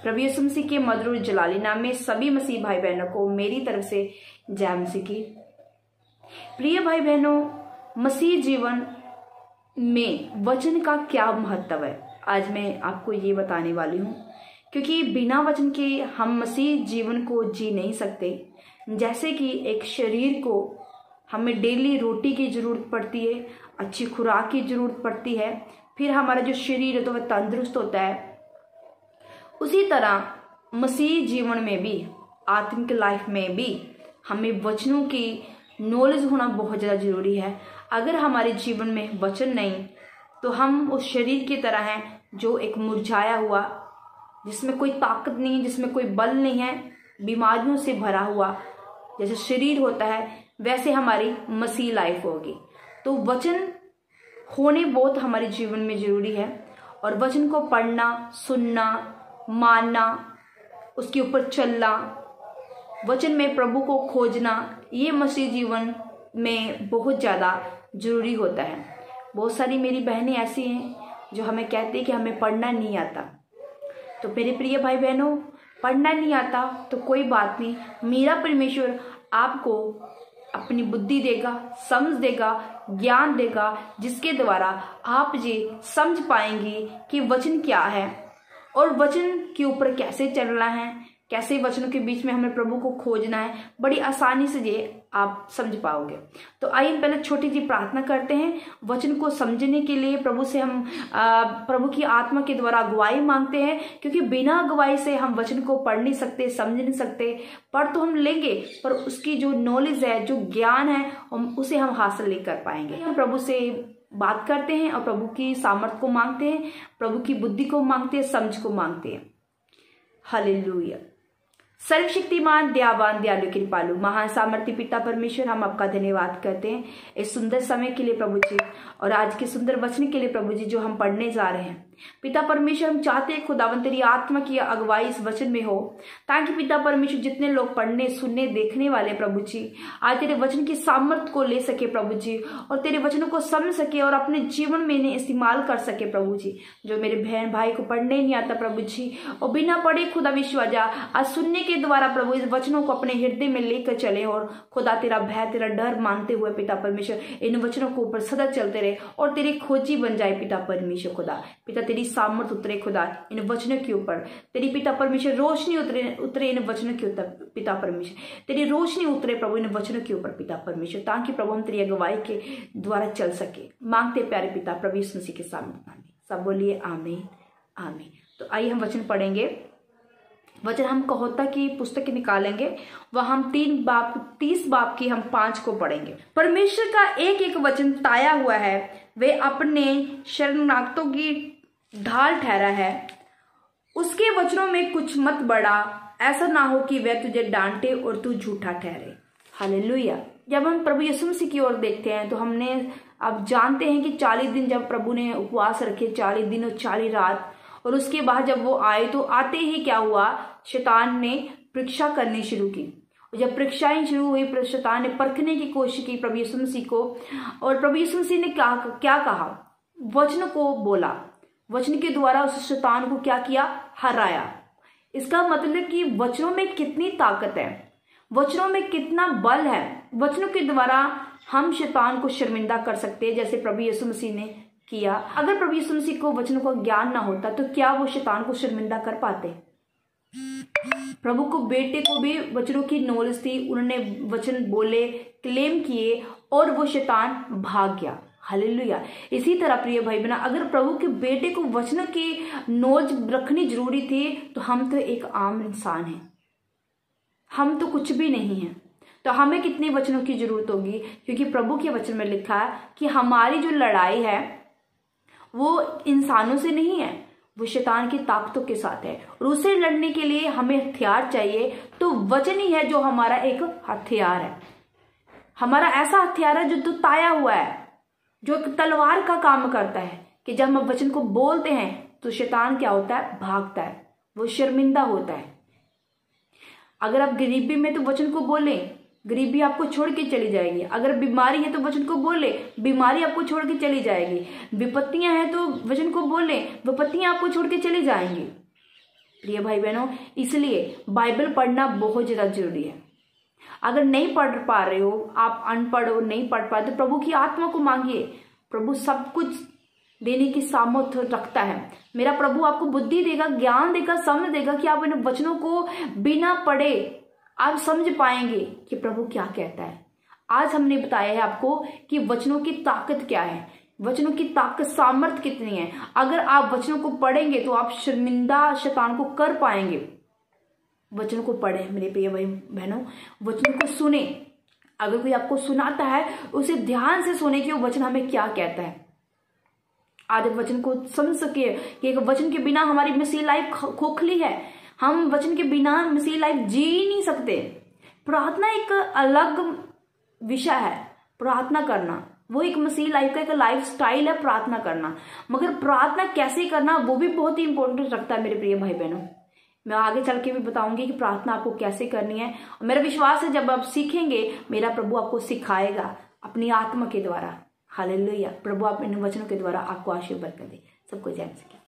प्रभु यीशु मसीह के मधुर जलाली नाम में सभी मसीह भाई बहनों को मेरी तरफ से जय मसीह की। प्रिय भाई बहनों, मसीह जीवन में वचन का क्या महत्व है, आज मैं आपको ये बताने वाली हूँ। क्योंकि बिना वचन के हम मसीह जीवन को जी नहीं सकते। जैसे कि एक शरीर को हमें डेली रोटी की जरूरत पड़ती है, अच्छी खुराक की जरूरत पड़ती है, फिर हमारा जो शरीर है तो वह तंदुरुस्त होता है। उसी तरह मसीह जीवन में भी, आत्मिक लाइफ में भी हमें वचनों की नॉलेज होना बहुत ज़्यादा जरूरी है। अगर हमारे जीवन में वचन नहीं तो हम उस शरीर की तरह हैं जो एक मुरझाया हुआ, जिसमें कोई ताकत नहीं है, जिसमें कोई बल नहीं है, बीमारियों से भरा हुआ जैसे शरीर होता है, वैसे हमारी मसीह लाइफ होगी। तो वचन होने बहुत हमारे जीवन में जरूरी है। और वचन को पढ़ना, सुनना, मानना, उसके ऊपर चलना, वचन में प्रभु को खोजना, ये मसीह जीवन में बहुत ज़्यादा जरूरी होता है। बहुत सारी मेरी बहनें ऐसी हैं जो हमें कहती हैं कि हमें पढ़ना नहीं आता। तो मेरे प्रिय भाई बहनों, पढ़ना नहीं आता तो कोई बात नहीं, मेरा परमेश्वर आपको अपनी बुद्धि देगा, समझ देगा, ज्ञान देगा, जिसके द्वारा आप ये समझ पाएंगे कि वचन क्या है और वचन के ऊपर कैसे चलना है, कैसे वचनों के बीच में हमें प्रभु को खोजना है। बड़ी आसानी से ये आप समझ पाओगे। तो आइए हम पहले छोटी सी प्रार्थना करते हैं। वचन को समझने के लिए प्रभु से हम प्रभु की आत्मा के द्वारा अगुवाई मांगते हैं, क्योंकि बिना अगुवाई से हम वचन को पढ़ नहीं सकते, समझ नहीं सकते। पढ़ तो हम लेंगे पर उसकी जो नॉलेज है, जो ज्ञान है, उसे हम हासिल नहीं कर पाएंगे। हम प्रभु से बात करते हैं और प्रभु की सामर्थ को मांगते हैं, प्रभु की बुद्धि को मांगते हैं, समझ को मांगते हैं। हालेलुया। सर्वशक्तिमान, दयावान, दयालु, कृपालु, महान सामर्थ्य पिता परमेश्वर, हम आपका धन्यवाद करते हैं इस सुंदर समय के लिए प्रभु जी, और आज के सुंदर वचन के लिए प्रभु जी जो हम पढ़ने जा रहे हैं। पिता परमेश्वर, हम चाहते हैं खुदावंद तेरी आत्मा की अगुवाई इस वचन में हो, ताकि पिता परमेश्वर जितने लोग पढ़ने, सुनने, देखने वाले प्रभु जी आज तेरे वचन की सामर्थ को ले सके प्रभु जी, और तेरे वचनों को समझ सके और अपने जीवन में इन्हें इस्तेमाल कर सके प्रभु जी। जो मेरे बहन भाई को पढ़ने नहीं आता प्रभु जी, और बिना पढ़े खुदा विश्वास आज सुनने के द्वारा प्रभु इस वचनों को अपने हृदय में लेकर चले, और खुदा तेरा भय, तेरा डर मानते हुए पिता परमेश्वर इन वचनों को ऊपर सदा चलते रहे और तेरी खोजी बन जाए पिता परमेश्वर। खुदा पिता तेरी सामर्थ उतरे खुदा इन वचनों के ऊपर, तेरी पिता परमेश्वर रोशनी उतरे इन वचनों के ऊपर पिता परमेश्वर, तेरी रोशनी उतरे प्रभु इन वचनों के ऊपर पिता परमेश्वर, ताकि प्रभु हम तेरी अगुवाई के द्वारा चल सके। मांगते प्यारे पिता प्रभु यीशु मसीह के सामने, सब बोलिए आमीन आमीन। तो आइए हम वचन पढ़ेंगे। वचन हम कहोता की पुस्तक निकालेंगे, वह हम 30 बाब की हम 5 को पढ़ेंगे। परमेश्वर का एक एक वचन ताया हुआ है, वे अपने शरणागतों की ढाल ठहरा है। उसके वचनों में कुछ मत बढ़ा, ऐसा ना हो कि वह तुझे डांटे और तू झूठा ठहरे। हालेलुया। जब हम प्रभु यीशु मसीह की ओर देखते हैं तो हमने अब जानते हैं कि 40 दिन जब प्रभु ने उपवास रखे, 40 दिन और 40 रात, और उसके बाद जब वो आए तो आते ही क्या हुआ, शैतान ने परीक्षा करनी शुरू की। जब परीक्षाएं शुरू हुई, शैतान ने परखने की कोशिश की प्रभु यीशु मसीह को, और प्रभु यीशु मसीह ने क्या कहा, वचन को बोला, वचन के द्वारा उस शैतान को क्या किया, हराया। इसका मतलब कि वचनों में कितनी ताकत है, वचनों में कितना बल है। वचनों के द्वारा हम शैतान को शर्मिंदा कर सकते हैं, जैसे प्रभु यीशु मसीह ने किया। अगर प्रभु यीशु मसीह को वचनों का ज्ञान ना होता तो क्या वो शैतान को शर्मिंदा कर पाते? प्रभु को बेटे को भी वचनों की नॉलेज थी, उन्होंने वचन बोले, क्लेम किए, और वो शैतान भाग गया। हालेलुया। इसी तरह प्रिय भाई बहन, अगर प्रभु के बेटे को वचनों की नॉलेज रखनी जरूरी थी तो हम तो एक आम इंसान हैं, हम तो कुछ भी नहीं हैं, तो हमें कितने वचनों की जरूरत होगी? क्योंकि प्रभु के वचन में लिखा है कि हमारी जो लड़ाई है वो इंसानों से नहीं है, वो शैतान की ताकतों के साथ है, और उसे लड़ने के लिए हमें हथियार चाहिए। तो वचन ही है जो हमारा एक हथियार है, हमारा ऐसा हथियार है जो ताया हुआ है, जो एक तलवार का काम करता है, कि जब हम वचन को बोलते हैं तो शैतान क्या होता है, भागता है, वो शर्मिंदा होता है। अगर आप गरीबी में तो वचन को बोले, गरीबी आपको छोड़ के चली जाएगी। अगर बीमारी है तो वचन को बोले, बीमारी आपको छोड़ के चली जाएगी। विपत्तियां हैं तो वचन को बोले, विपत्तियां आपको छोड़ के चली जाएंगी। प्रिय भाई बहनों, इसलिए बाइबल पढ़ना बहुत ज्यादा जरूरी है। अगर नहीं पढ़ पा रहे हो, आप अनपढ़ हो, नहीं पढ़ पाए, तो प्रभु की आत्मा को मांगिए। प्रभु सब कुछ देने की सामर्थ्य रखता है। मेरा प्रभु आपको बुद्धि देगा, ज्ञान देगा, समझ देगा कि आप इन वचनों को बिना पढ़े आप समझ पाएंगे कि प्रभु क्या कहता है। आज हमने बताया है आपको कि वचनों की ताकत क्या है, वचनों की ताकत, सामर्थ कितनी है। अगर आप वचनों को पढ़ेंगे तो आप शर्मिंदा शैतान को कर पाएंगे। वचनों को पढ़े मेरे प्रिय भाई बहनों, वचनों को सुने। अगर कोई आपको सुनाता है उसे ध्यान से सुने कि वो वचन हमें क्या कहता है। आज वचन को समझ सके कि एक वचन के बिना हमारी मसीह लाइफ खोखली है। हम वचन के बिना मसीह लाइफ जी नहीं सकते। प्रार्थना एक अलग विषय है। प्रार्थना करना वो एक मसीह लाइफ का एक लाइफ स्टाइल है, प्रार्थना करना। मगर प्रार्थना कैसे करना वो भी बहुत ही इंपॉर्टेंट रखता है मेरे प्रिय भाई बहनों। मैं आगे चल के भी बताऊंगी कि प्रार्थना आपको कैसे करनी है। और मेरा विश्वास है जब आप सीखेंगे, मेरा प्रभु आपको सिखाएगा अपनी आत्मा के द्वारा। हालेलुया। प्रभु आप इन वचनों के द्वारा आपको आशीर्वाद कर दे। सबको जय मसीह।